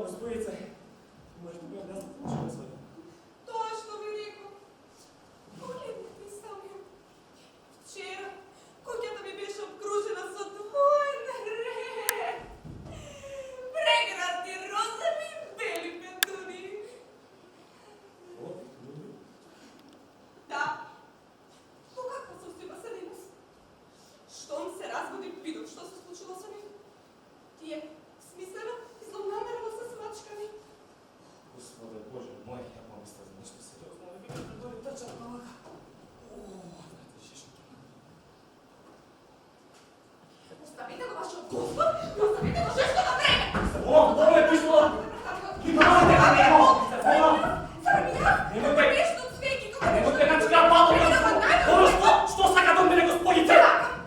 Господице, може тобі одне случилось сьогодні? Точно, Велико. Погляньте самі. Вчора, як я тобі більше обкружена сотворне. Прекрасні розові белі петуни. О, люблю. Да. Ну как вас успел Василинус? Что он все раз будет видел, что се случило с ним? Тие смислено и злонамерно со смачками. Господи, Боже мой, я помисля за нещо серйозно, але він придурить та чорновика. О, знаєте, ще що Оставите го ваше отгуство и оставите го жестко на време! О, добре пішло! Внимавайте, Ганемо! Немойте! Конечно, свеки, кога не Немойте, Ганчка, Павло! О, що сака до мене, Господице?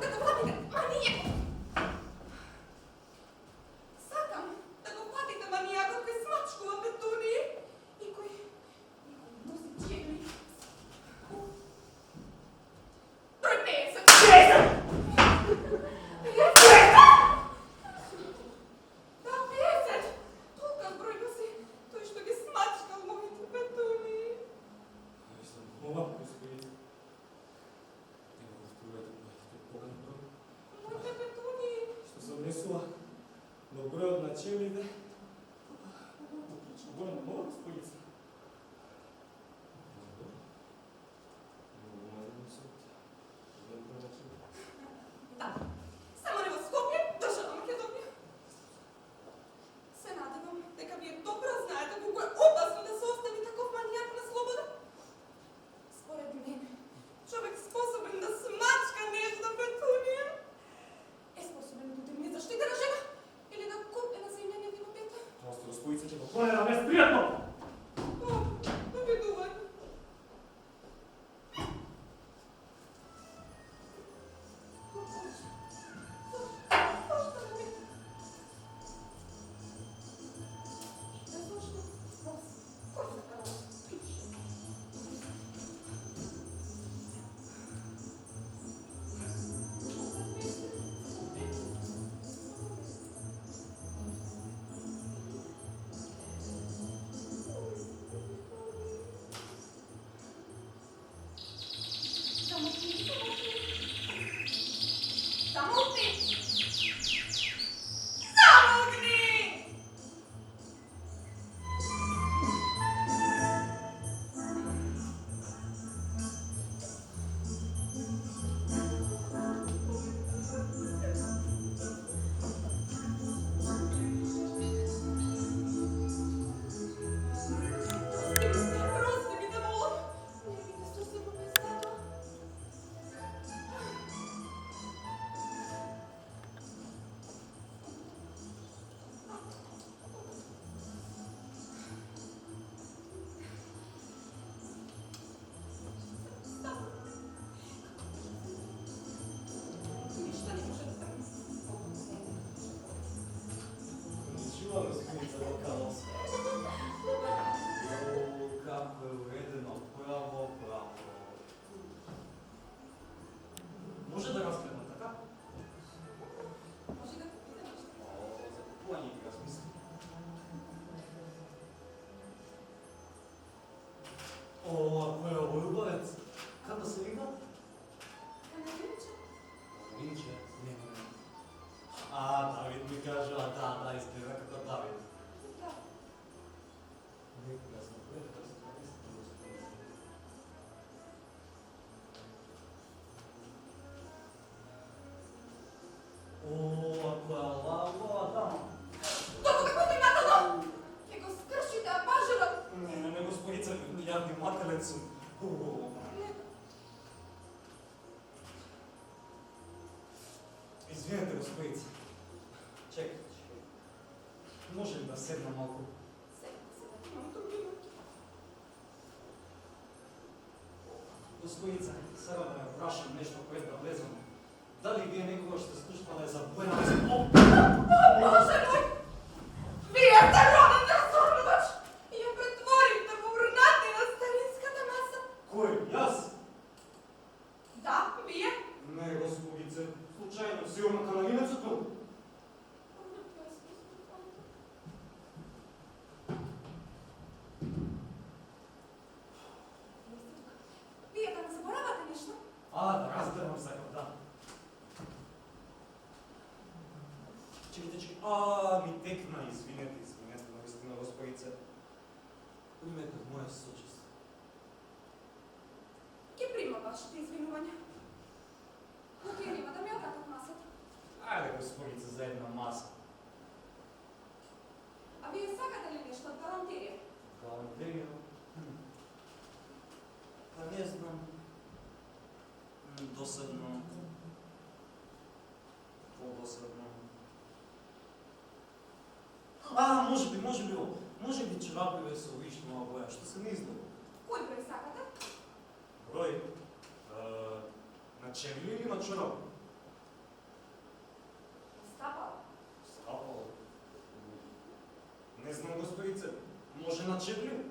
Да го фатите, манијакот! Сакам да го фатите манијакот кој смачкува петуни и кој носи чегли. Број 50! 50! Да, 50! Толков број носи тој што ги смачкал моите петуни. Мола, Господице. Ти го разповедате, моите поган брой. Моите петуни. Што се однесува до бројот на чевлите. Отлично, Боже, мола, Господице. Да, само не во Скопје, држава Македонија. Се надевам дека вие добро знаете колку е опасно да се остави таков манијак на слобода. Според мене, човек способен да смачка нежна петунија е способен да удирне заштитена жена или да купе на земја невино дете. Просто, Господице, ќе го планирам безпријатно! О, обидувај. Замолкни! Замолкни! Прости ми, да молам. Не види што се го писало. Ништо не може да стане. Ничего, Господице, локалос. О, како е уредено, право, право. Може да разгледам така? Може да купите нешто. О, за купување ги размисли. О, ако е овој убавец, како се вика? Канадинче? Винче. Не. А, Давид ми кажува, да, изгледа како Давид. Да. Некога сме прекрасно, Господице. О, ако е лава, да. Докога како внимателно! Ќе го скршите абажурот! Не, Господице, ја внимателен сум. Извинете, Господице. Чекай. Може ли да седна малку? Сега, имам турбина. Господице, сега да ја прашам нешто пред да влезам. Дали вие некогаш сте слушнале за Буена Виста? О, Боже мој! Вие сте роден разорнувач! И ја претворите во урнати на старинската маса! Кој? Јас? Да, вие? Не, Господице, случајно, сигурно каналинецот? Чекайте. Ми текна, извинете, наистина, господице. Примете в моя сочество. Ги прима вашите извинувања. Но тие нема да ми окатат масата. Айде, господице, за една маса. А вие сакате ли нешто од галантерија? Галантерија? Па не знам. Досадно. По-досадно. Може би чорапиве со вишнова боја, што се не издава. Кој број сакате? Број? На чевли или на чорап? Стапало. Стапало. Не знам, господице. Може на чевли?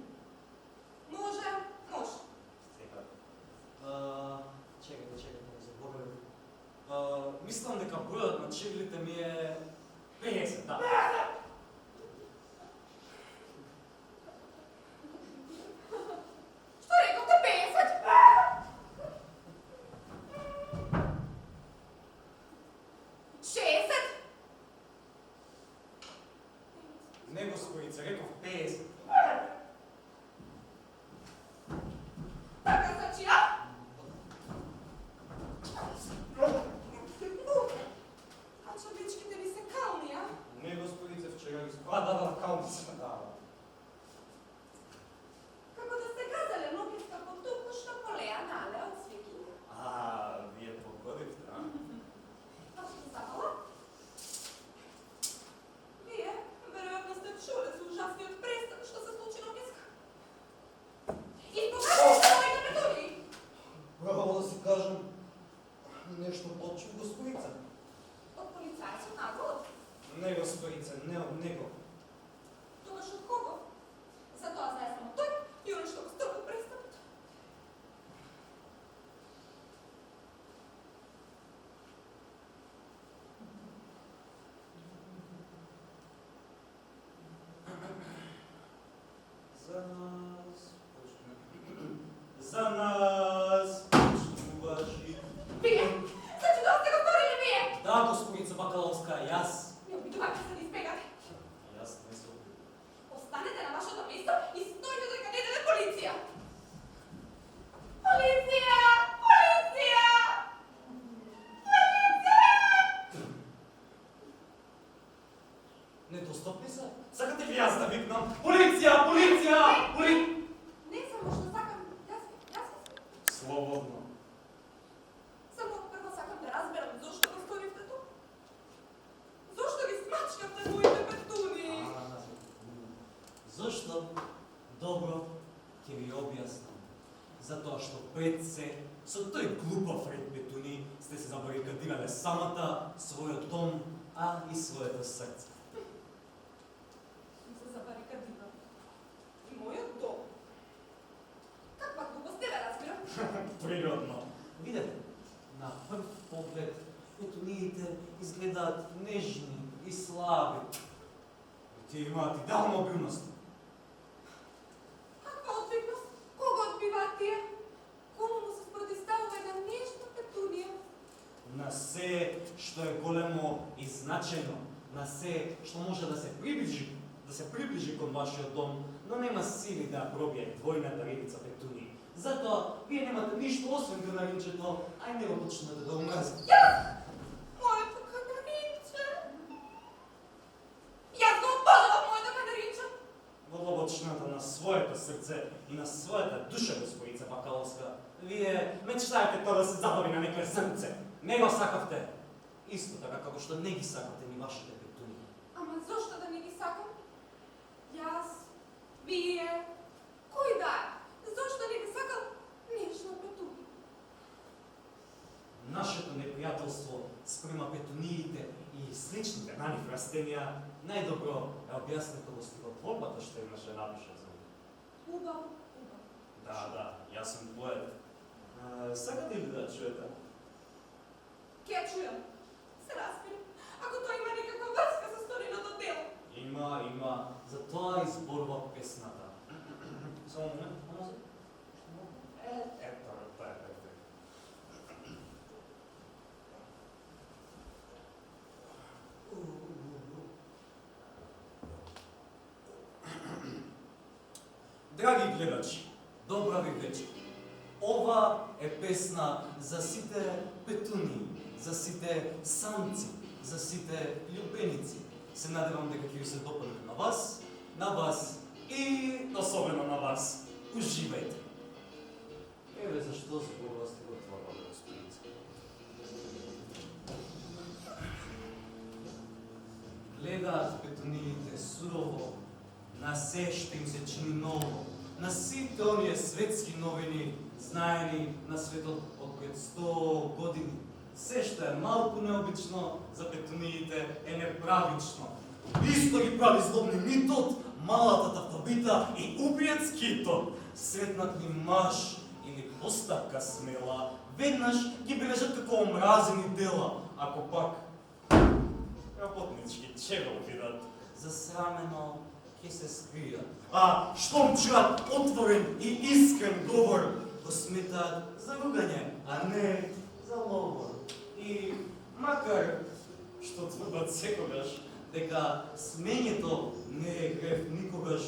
Може. Сега. Чекайте, не заборавам. Мислам дека бројот на чевлите ми е 50, да. Што рековте 50? Не, господице, реков 50. Така значи, а? А чобичките ви се кални, а? Не, господице, вчера ги спа. Да, калница, да. Како да сте казале, ноги како туку што полеа нале од свекиња. Вие погодивте, а? А што станало? Вие, веројатно сте чуле за ужасниот престан што се случи ноќеска. Испугате се моите петуни! Право да си кажем, нешто почу, господице. Од полицајцот нагло? Не, господице, не од него. Тогаш од кого? Затоа знае само тој и оно што го сторил престанот. За нас почнувачи. Вие! Значи тоа сте го сторили вие! Да, господица Бакаловска, јас. Не обидувате се да избегате. Јас не се обидувам. Останете на вашето место и стоите дека не иде полиција. Полиција! Полиција! Недостапни се? Сакате ли јас да викнам? Полиција! Не само што сакам, јас Слободно. само прво сакам да разберам зошто го сторивте тук. Зошто ги смачкавте моите петуни? Зошто? Добро, ќе ви објаснам. Затоа што пред се, со тој глупав ред петуни, сте се забарикадирале самата, својот дом, а и своето срце. Сум се забарикадирала. И мојот дом. Каква глупост, не ве разбирам. Природно. Видете, на прв поглед, петуниите изгледаат нежни и слаби. И тие имаат и дал мобилност. Каква одбивност? Кого одбиваат тие? Кому му се спротиставува една нежна петунија? На се што е големо и значајно, на се што може да се приближи кон вашиот дом, но нема сили да ја пробие двојната редица петуни. Затоа вие немате ништо освен канаринчето, ај не го почнете да умразите. Моето канаринче! Јас го обожавам моето канаринче! Во длабочината на своето срце и на својата душа, господица Бакаловска, вие мечтаете тоа да се забави на некое срце. Не го сакавте. Исто така како што не ги сакате ни вашите петуни. Ама зошто да не ги сакам? Јас, вие, кој да е? Зошто не би сакал нежна петунија? Нашето непријателство спрема петуниите и сличните на нив растенија најдобро е објаснето во стихотворбата што имаше напишано за нив. Убаво. Да, јас сум поет. Сакате ли да чуете? Ке ја чујам. Се разбирам. Ако тоа има некаква врска со сториното дело. Има. Затоа изборува песната. Само момент, може? Ето, тоа е перфектно. Драги гледачи, добра ви вечер. Ова е песна за сите петуни, за сите самци, за сите љубеници. Се надевам дека ќе ви се допадне на вас и особено на вас. Уживајте. Еве зашто зборува сте го това, господица. Гледаат петуниите сурово на се што им се чини ново, на сите оние светски новини, знаени на светот од пред 100 години. Се што е малку необично за петуниите е неправично. Исто ги прави злобни митот, малата тавтобита и убиец китот. Сретнат ли маж или поставка смела, веднаш ги бележат како омразени дела, ако пак работнички чего видат, засрамено ќе се скријат. А штом чуат отворен и искрен говор, го сметаат за ругање, а не за ловор. И макар што тврдат секогаш дека смењето не е грев никогаш,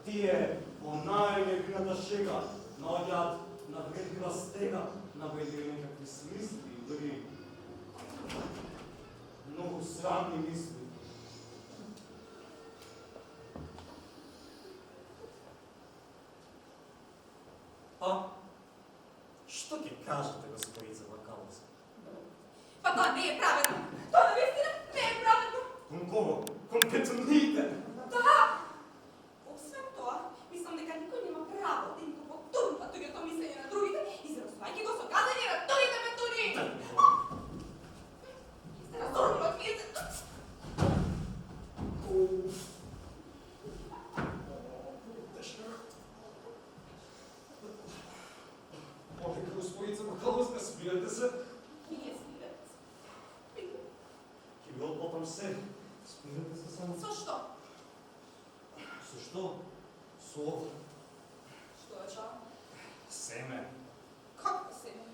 тие по најневината шега наоѓаат навредлива стега, навредливи некакви смисли и дури многу срамни мисли. Па, што ќе кажете, господица Бакаловска? Па тоа не е праведно. Тоа навистина не е праведно. Кон кого? Кон петуниите? Да! Освен тоа, мислам дека никој нема право да им го потурнува туѓото мислење на другите, изразувајќи го со казање на другите петуни. Сте разорни од вие. Моля, господица Бакаловска, спирате се. Ние спират. Ќе ви отплатам се. Спирате се само. Со што? Со што? Со ова. Што е тоа? Семе. Какво семе?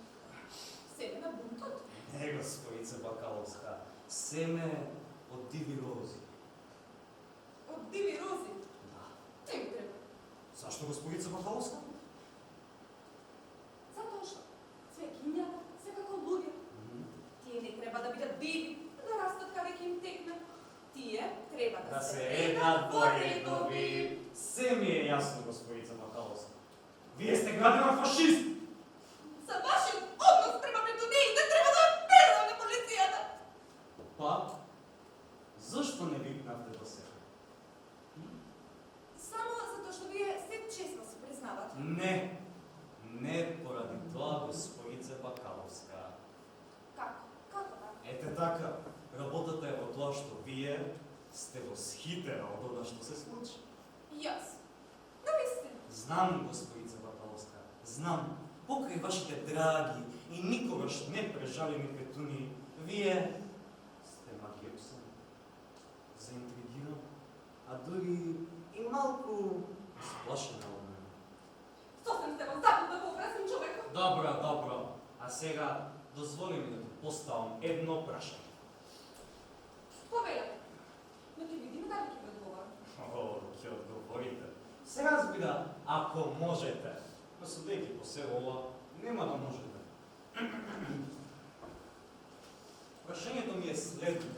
Семе на бунтот? Не, господица Бакаловска. Семе од диви рози. Од диви рози? Да. Не ми треба. Зашто, господица Бакаловска? Затоа што цвеќињата се како луѓе. Тие не треба да бидат диви, да растат каде ќе им текне. Тие треба Да се едат во редови. Се ми е јасно, господица Бакаловска. Вие сте градена фашист! За вашиот однос према петуниите треба да ја предам на полицијата. Па, зашто не викнавте до сега? Само затоа што вие се честно се признавате. Не, не поради тоа, господица Бакаловска. Како? Како така? Ете така, работата е во тоа што вие сте восхитена од она што се случи. Јас. Навистина. Знам, господица Бакаловска, знам, покрај вашите драги и никогаш не прежалени петуни, вие сте магиосан, заинтригиран, а дури и малку сплашена од мене. Сосем сте во запад да пообразен човек. Добро, добро. А сега дозволи ми да ти поставам едно прашање. Повелете. Но ќе видиме дали ќе ви одговорам. О, ќе одговорите. Се разбира, ако можете. Но судејќи по се ова, нема да можете. Прашањето ми е следно.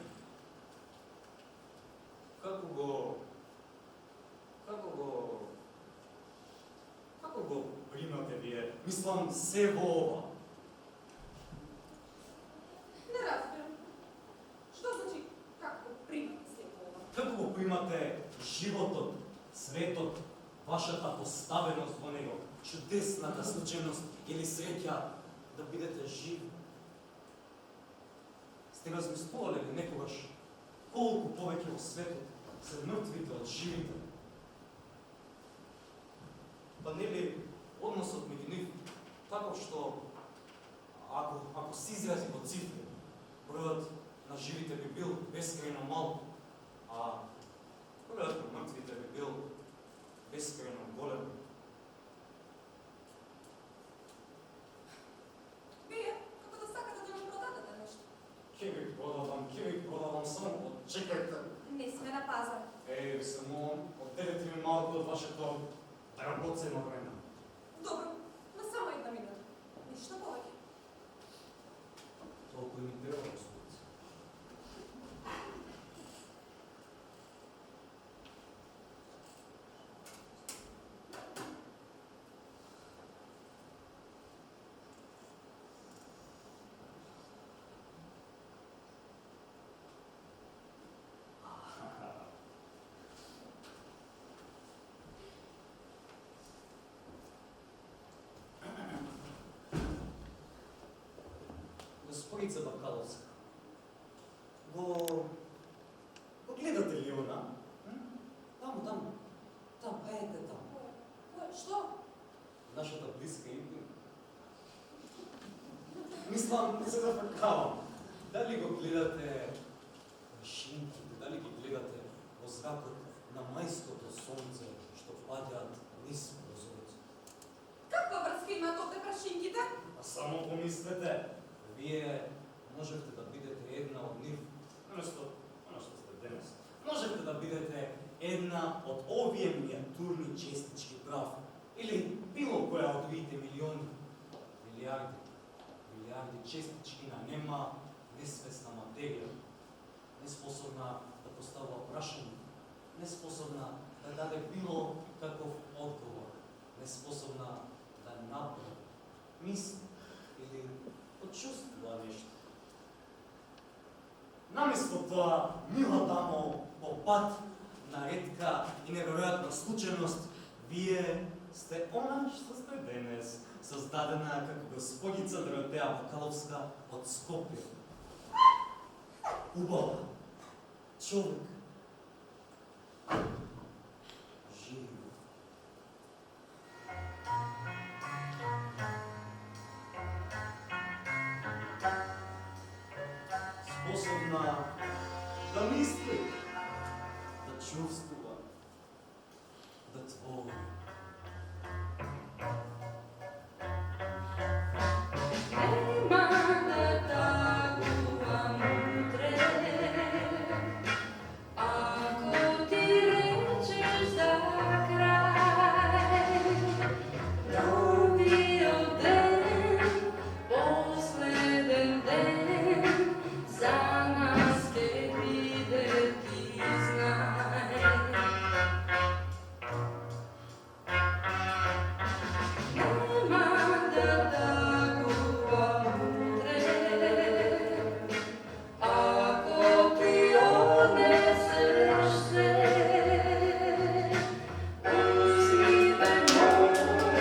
Како го примате вие? Мислам, се во ова. Не разбирам. Што значи како го примате се ова? Како го примате животот, светот, вашата поставеност во него, чудесната случајност или среќа да бидете живи? Сте размислувале ли некогаш колку повеќе во светот се мртвите од живите? Па нели односот меѓу нив таков што ако се изрази во цифри, бројот на живите би бил бескрајно мал, а бројот на мртвите би бил бескрајно голем. Вие, како да сакате да ми продадете нешто? Ќе ви продавам само чекајте. Не сме на пазар. Само одделете ми малку од вашето Драгоценно време. Добро, на само една минута. Ништо повеќе. Толку и ми треба, господица. Господица Бакаловска, го гледате ли она? Там, ете там. Кој? Што? Нашата близка идва. Мислам, не се зафркавам. Дали го гледате машинките, дали ги гледате во зракот на мајското сонце што паѓаат низ прозорец? Каква врска имаат овде прашинките? А само помислете, вие можете да бидете една од нив, наместо оно што сте денес. Можете да бидете една од овие миниатурни честички прав, или било која од овите милиони, милиарди честички на нема, несвесна материја, неспособна да поставува прашање, неспособна да даде било каков одговор, неспособна да направи, мисли или почувствува нешто. Наместо тоа, мила дамо, по пат на ретка и неверојатна случајност, вие сте она што сте денес, создадена како господица Доротеја Бакаловска од Скопје. Убава, човек, жив. Способна да мисли, да чувствува, да твори. Нема да тагувам утре, ако ти речеш за крај. Новиот ден, последен ден, за нас ке биде, ти знај. Нема да тагувам утре, ако ти однесеш се. Узми ме мој,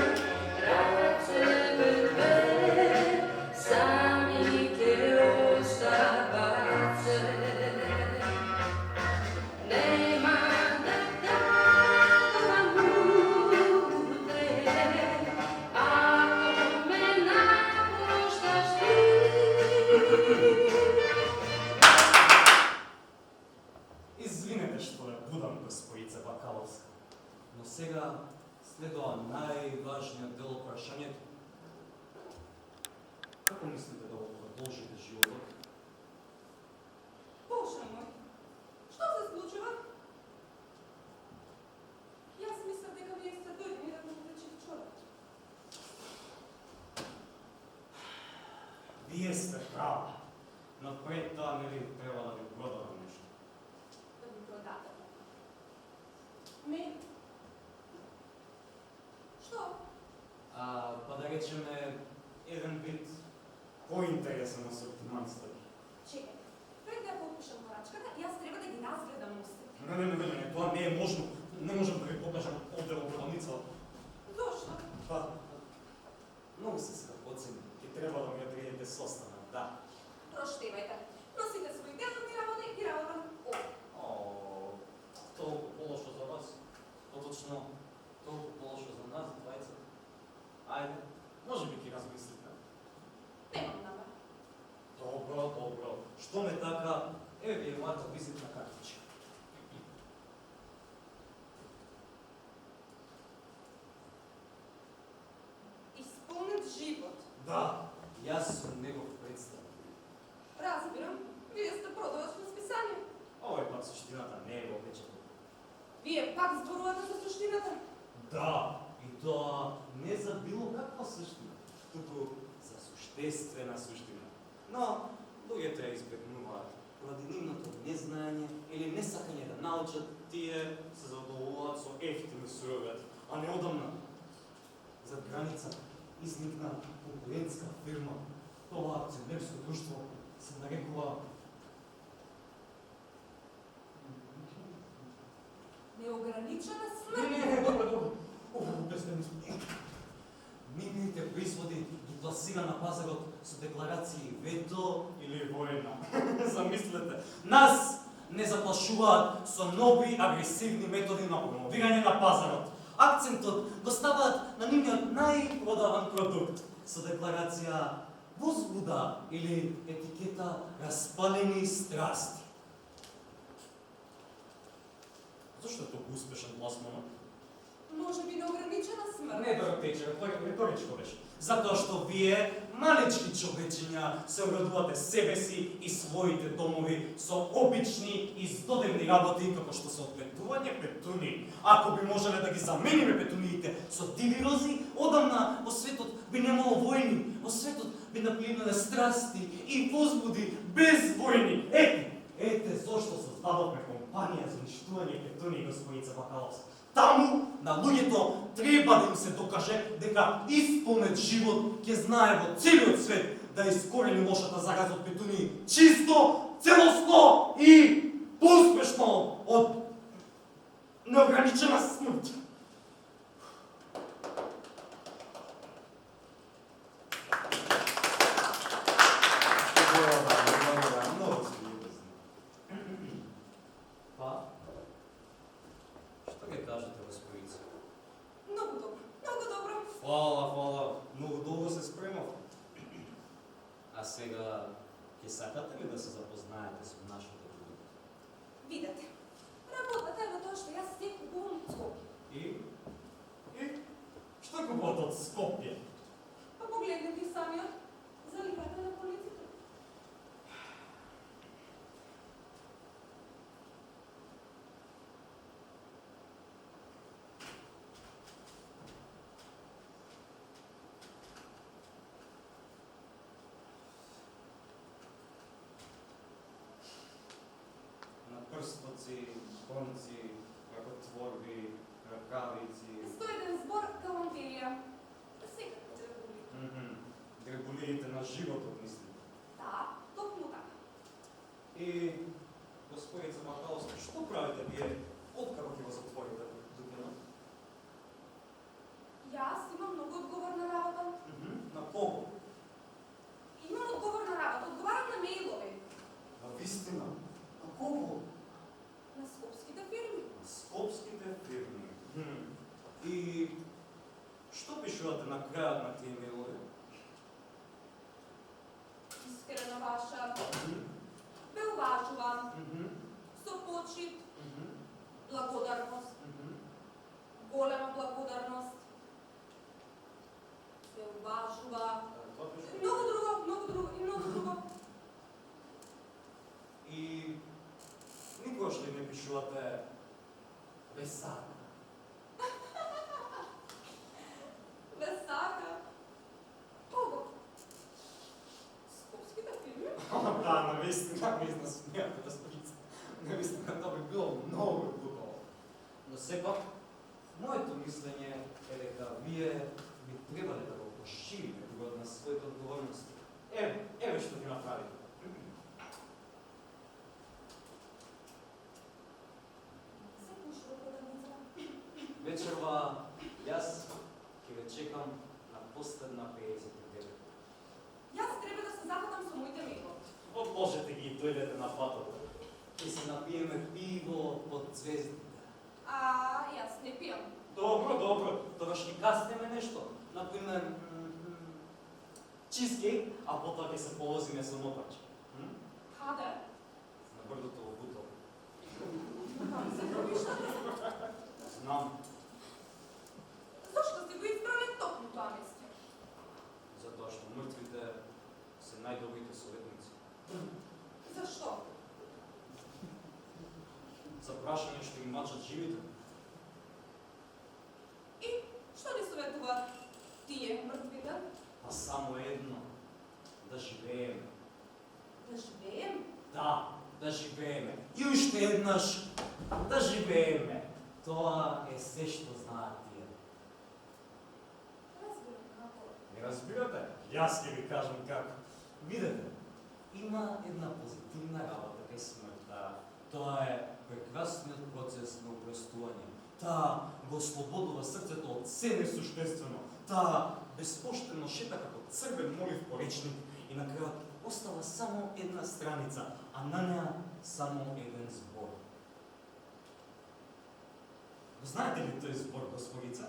раце ме две, сами ке остават се. Нема да тагувам утре, ако ме напушташ ти. Извинете што ја будам, господица Бакаловска, но сега следува најважниот дел од прашањето. Како мислите да го продолжите животот? Боже мој, што се случува? Јас мислев дека вие сте дојдени да ме речете човек. Вие сте права, но пред тоа нели треба да ви продадам нешто. Да ми продадете. Мен? Што? Па да речеме еден вид поинтересен асортимент стои. Чекај, пред да ја подпишам порачката, јас треба да ги разгледам устите. Не, тоа не е можно. Не можам да ви покажам овде во продавница. Зошто? Па, многу се скапоцени. Ќе треба да ми одредите состанок, да. Проштевајте. Носите свој деловни работи и работам овде. О, толку полошо за вас. Поточно, толку полошо за нас, двајца. Ајде, може би ќе размислите. Немам намер. Добро. Што ме така, еве ви е мојата визитна картичка. Исполнет живот. Да, јас сум негов представник. Разбирам, вие сте продавач на списание. Овој пат суштината не е во печатот. Вие пак зборувате за суштината? Да, И тоа не за било каква суштина, туку за суштествена суштина. Но луѓето ја избегнуваат поради нивното незнаење или несакање да научат, тие се задоволуваат со ефтини суровијат, а неодамна зад граница изникна конкурентска фирма. Тоа акционерско друштво се нарекува Неограничена Не, смрт. не, добро. Безбедно сме. Нивните производи ги пласира на пазарот со декларации вето или војна. Замислете, нас не заплашуваат со нови агресивни методи на промовирање на пазарот. Акцентот го ставаат на нивниот најпродаван продукт со декларација возбуда или етикета распалени страсти. Зошто е толку успешен пласманот? Може би неограничена смрт. Не, Доротејче, реторичко беше. Затоа што вие, малечки човечиња, се обрадувате себе си и своите домови со обични и здодевни работи, како што се отпетување петуни. Ако би можеле да ги замениме петуниите со диви рози, одамна во светот би немало војни, во светот би наплинале страсти и возбуди без војни. Ете зошто создадовме компанија за уништување петуни, господица Бакаловска. Таму на луѓето треба да им се докаже дека исполнет живот ќе знае во целиот свет да искорени лошата зараза од петуни чисто, целосно и успешно од неограничена смрт. Много си љубезни. Па? Што ќе кажете, господица? Много добро, много добро. Фала, многу долго се спремав. А сега, ќе сакате ли да се запознаете со нашите продукти? Видете, работата е во тоа што јас се купувам од Скопје. И? Што купувате од Скопје? Па погледнете и самиот заливата на полиците. На прстоци, конци, ракотворби, ракавици. 101 збор галантерија. Секако драгулија. Драгулиите на животот, мислите. Да, токму така. И, господица Бакаловска, што правите вие? Откако ќе го затворите дуканот? Јас имам многу одговорна работа. На кого? Имам одговорна работа, одговарам на мејлови. На вистина? На кого? На скопските фирми. На скопските фирми. И што пишувате на крајот на тие мејлови? Искрена ваша. Ве уважувам. Со почит. Благодарност. Голема благодарност. Се уважува. Тоа пишува. Многу друго и многу друго. И никогаш ли не пишувате весака? Весака. Кого? Скопските фирми? Да, навистина, смејате, господица. Навистина, тоа би било многу глупаво. Но сепак, моето мислење е дека вие би требале да го поширите кругот на своите одговорности. Еве што ги направите. Се пуши во продавница. Вечерва јас ќе ве чекам на последна 59. Јас треба да се запатам со моите мејлови. Можете ги дојдете на патот. Ќе се напиеме пиво под звездите. А јас не пијам. Добро. Тогаш ќе каснеме нешто. Например, чизкейк, а потоа ќе се повозиме со мотач. Каде? На брдото во Бутово. Там се пробишате. Знам, Зошто сте го избрали токму тоа место? затоа што мртвите се најдобрите советници. Зашто? За прашање што ги мачат живите. И што не И уште еднаш да живееме. Тоа е се што знаат тие. Разбирам како. Не разбирате? Јас ќе ви кажам како. Видете, има една позитивна работа кај смртта. Тоа е прекрасниот процес на опростување. Таа го ослободува срцето од се несуштествено. Таа безпоштено шета како црвен молив по речник и на крајот остава само една страница, а на неа само еден збор. Знаете ли тој збор, господица?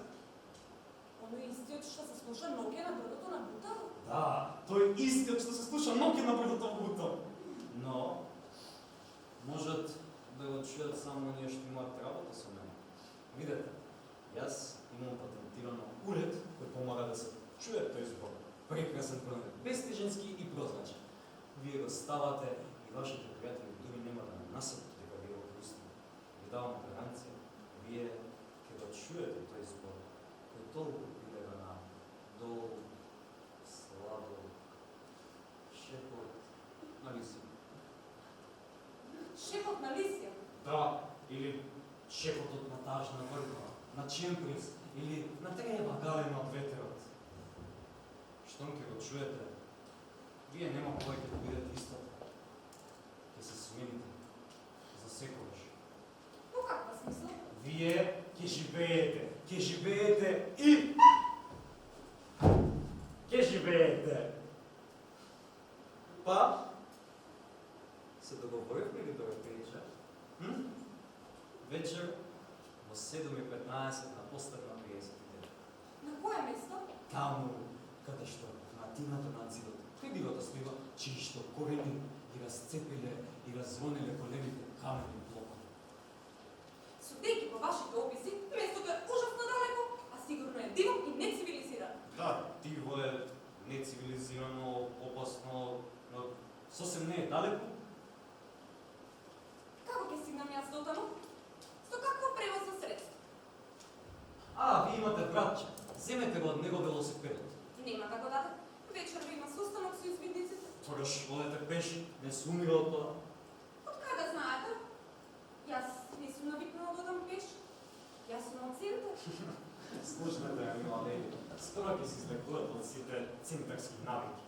Оној истиот што се слуша ноќе на брдото на Бутал? Да, тој истиот што се слуша ноќе на брдото Бутал. Но можат да го чујат само оние што имаат работа со мене. Видете, јас имам патентирано уред кој помага да се чуе тој збор. Прекрасен пронет, бестеженски и прозрачен. Вие го ставате и вашите пријатели дури нема да насетат дека вие го пустите. Ви давам гаранција, вие ќе го чуете тој збор, кој толку прилега на долу, слабо, шепот на лисија. Шепот на лисија. Да, или шепотот на тажна врва, на чемприз, или на трева галена од ветерот. Штом ќе го чуете, вие нема повеќе да бидете истата. Ќе се смените за секогаш. Во каква смисла? Вие ќе живеете и ќе живеете. Па, се договоривме ли да вечер? Вечер во 7:15 на последна 39. На кое место? Таму, каде што на тината на зидот, прибило да слива, чии што корени ги разцепиле и раззвониле големите камени блокови. Судејќи по вашите описи, местото е ужасно далеко, а сигурно е диво и нецивилизирано. Да, диво е нецивилизирано, опасно, но сосем не е далеко. Како ќе стигнам јас до таму? Со какво превозно средство? А, вие имате братче. Земете го од него велосипедот. Нема да го даде. Вечер има состанок со извидниците. Тогаш одете пеши, не се умира од тоа. Од каде знаете? Јас не сум навикнала да одам пеш. Јас сум од центар. Слушнете, мила леди, скоро ќе се излекуват од сите центарски навики.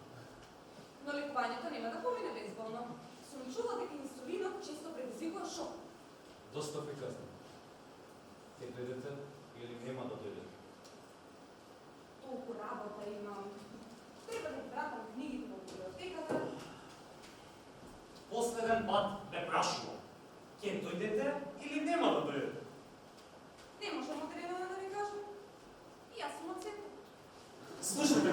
Но лекувањето нема да помине безболно. Сум чула дека инсулинот често предизвикува шок. Доста приказно. Ќе дојдете или нема да дојдете? Толку работа имам. Треба да вратам книгите во библиотеката. Последен пат ве прашувам. Ќе дојдете или нема да дојдете? Не можам одредено да ви кажам. И јас сум од центар. Слушате,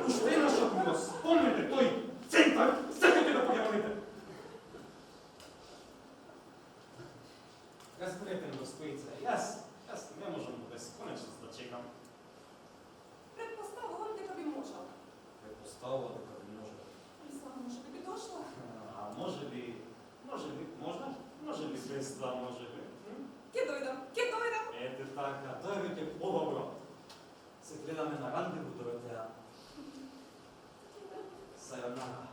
уште еднаш ако го спомнете тој центар, сакате да појавите. Разберете ме, господица, јас не можам до бесконечност да чекам. Предпоставувам дека би можела. Предпоставува дека би може. Мислам, може би би дошла. А може ли без това, може би? Ќе дојдам. Ете така, тоа е веќе подобро. Се гледаме на рандеву, Доротеа. Сајонара.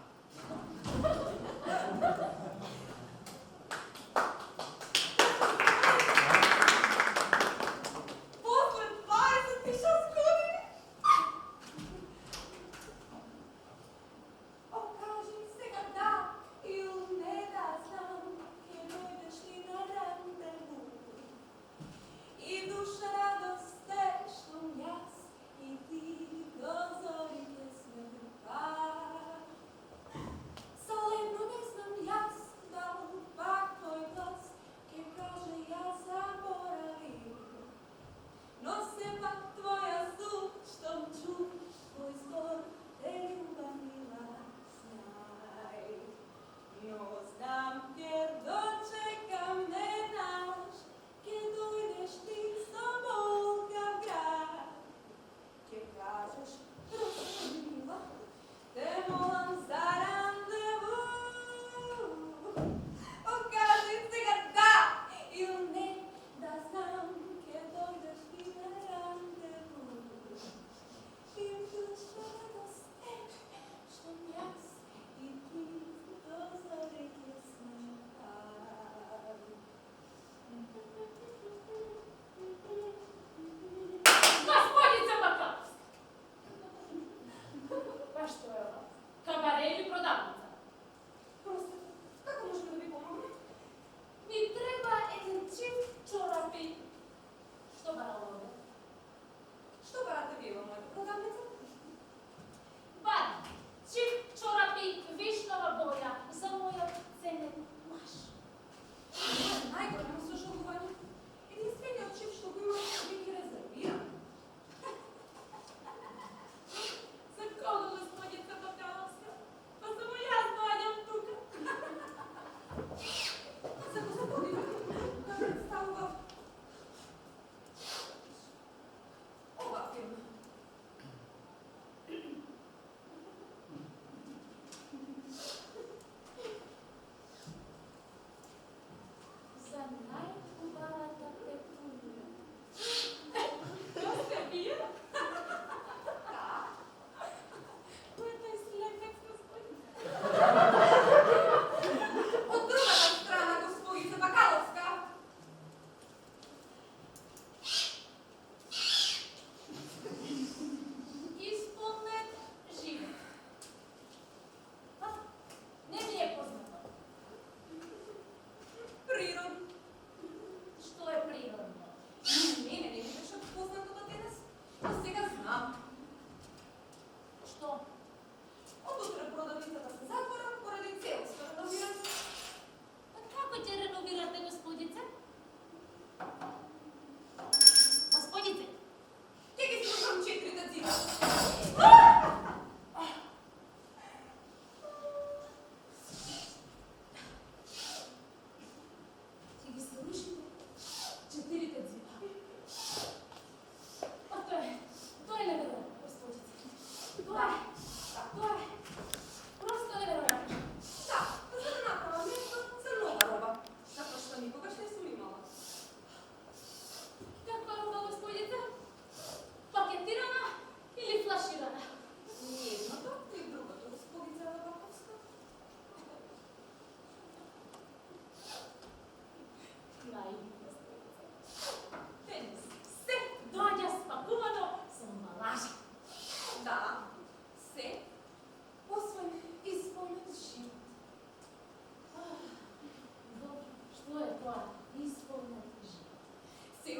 После 26 години. О, кажи сега да или не да знам, ќе дојдеш ли на рандеву. И душа радост е што јас и ти до зорите сме пар. Соледно не знам јас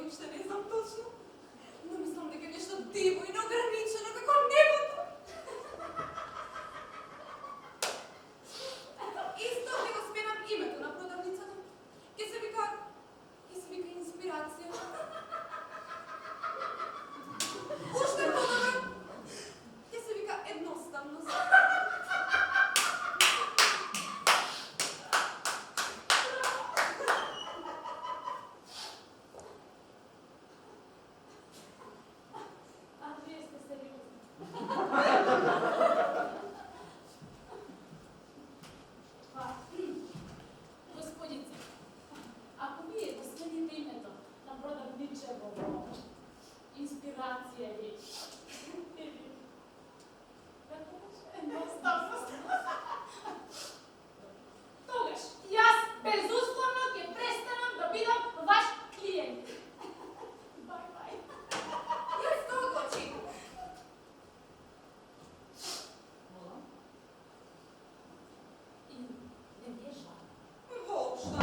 uopšte ne znam točno. No mislim дека je nešto диво и неограничено како небото. Исто ќе го сменам името на продавницата. Ќе се вика инспирација. Уште подобро. Ќе се вика едноставност. А вие сте сериозни. Господице, ако вие го смените името на продавничевото инспирација или како беше едноставност, тогаш јас безусловно ќе престанам да бидам ваш клиент. Бај. Јас тоа го очекувам. Молам? И не ви е жал? Воопшто.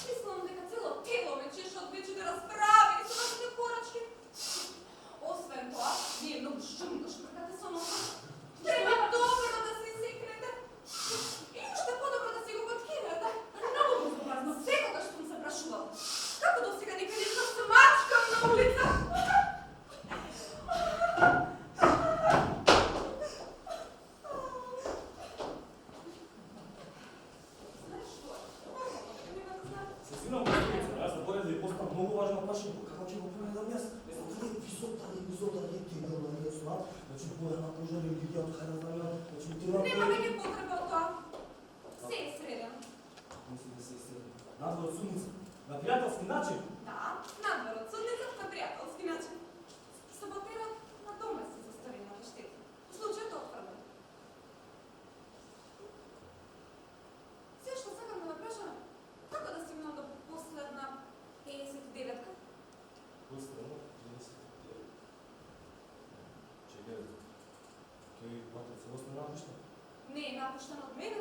Мислам дека цело тело ме чеше од вече да расправи со вашите порачки. Освен тоа, вие многу шумно шмркате со носот. Треба добро да се секнете. И уште подобро да си го подкинете. Многу безобразно. Секогаш сум се прашувала. Како досега никаде не смачкам на улица? Знаеш што? Нема да знам. Се извинувам, господице, аз заборев да ви поставам много важно прашање, како ќе го проведам јас? Не знам, дали епизода не ти бил на ние слаб, значи боја на пожар и луѓето, хајде да знам, значи ми треба... Нема веќе потреба од тоа. Се е среден. Мислам да се изсредам. Надвор од судница. На пријателски начин. Да, надвор од судница на пријателски начин. Саботерот на дома се застави на щети. Случајот отфрлен. Се што сакам да ме прашам, како да стигнам до последна 59-ка? Последно, 39. Чекај, тој патот целосно напушта. Не е напуштен од мене.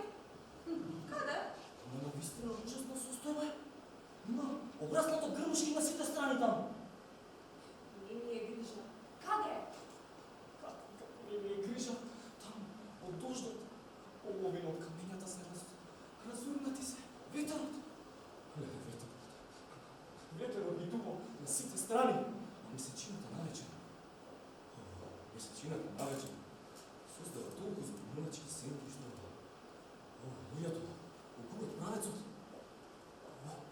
Каде? Ама вистина ужасна состојба е. Има обраснато грмушки на сите страни таму. Не ми е грижа. Каде е? Како не ми е грижа, таму, од дождот, половина од камењата се разурнати се. Ветерот. Леле, ветерот. Ветерот ги дува на сите страни. А месечината навечер. Месечината навечер создава толку збунувачки сенки што луѓето околу правецот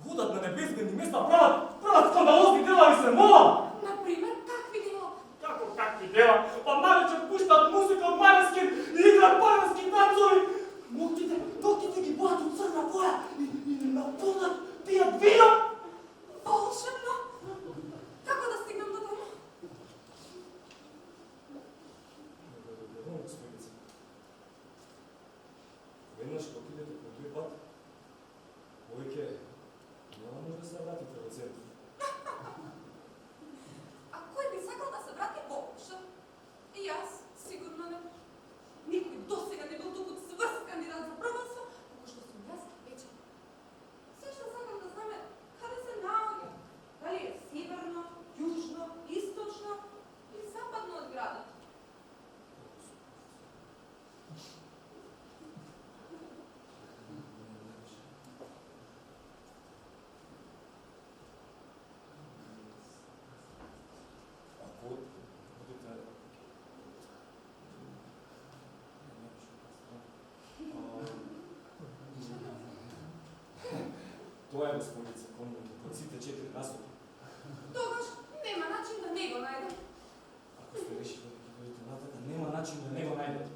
водат на небезбедни места, прават скандалозни дела и се молам! Например, какви дела? Како какви дела? Па навечер пуштат музика од Манескин и играат паненски танцови. Ноктите ги бојат од црна боја и наполнат пијат вино. Волшебно! Како да стигнам до дома? Господице. Веднаш кога идете по тој пат, повеќе няма може да се вратите во центар. А кој би сакал да се врати воопшто? И јас, сигурно не. Никој досега не бил толку сврст кандидат за првенство, како што сум јас вече. Се што сакам да знаме, каде се наоѓа? Дали е северно, јужно, источно или западно од градот? Ако будете... Тоа е господица, кон сите 4 насоки. Тогаш нема начин да не го најдем. Ако сте решили да ги дојдете натака, нема начин да не го најдете.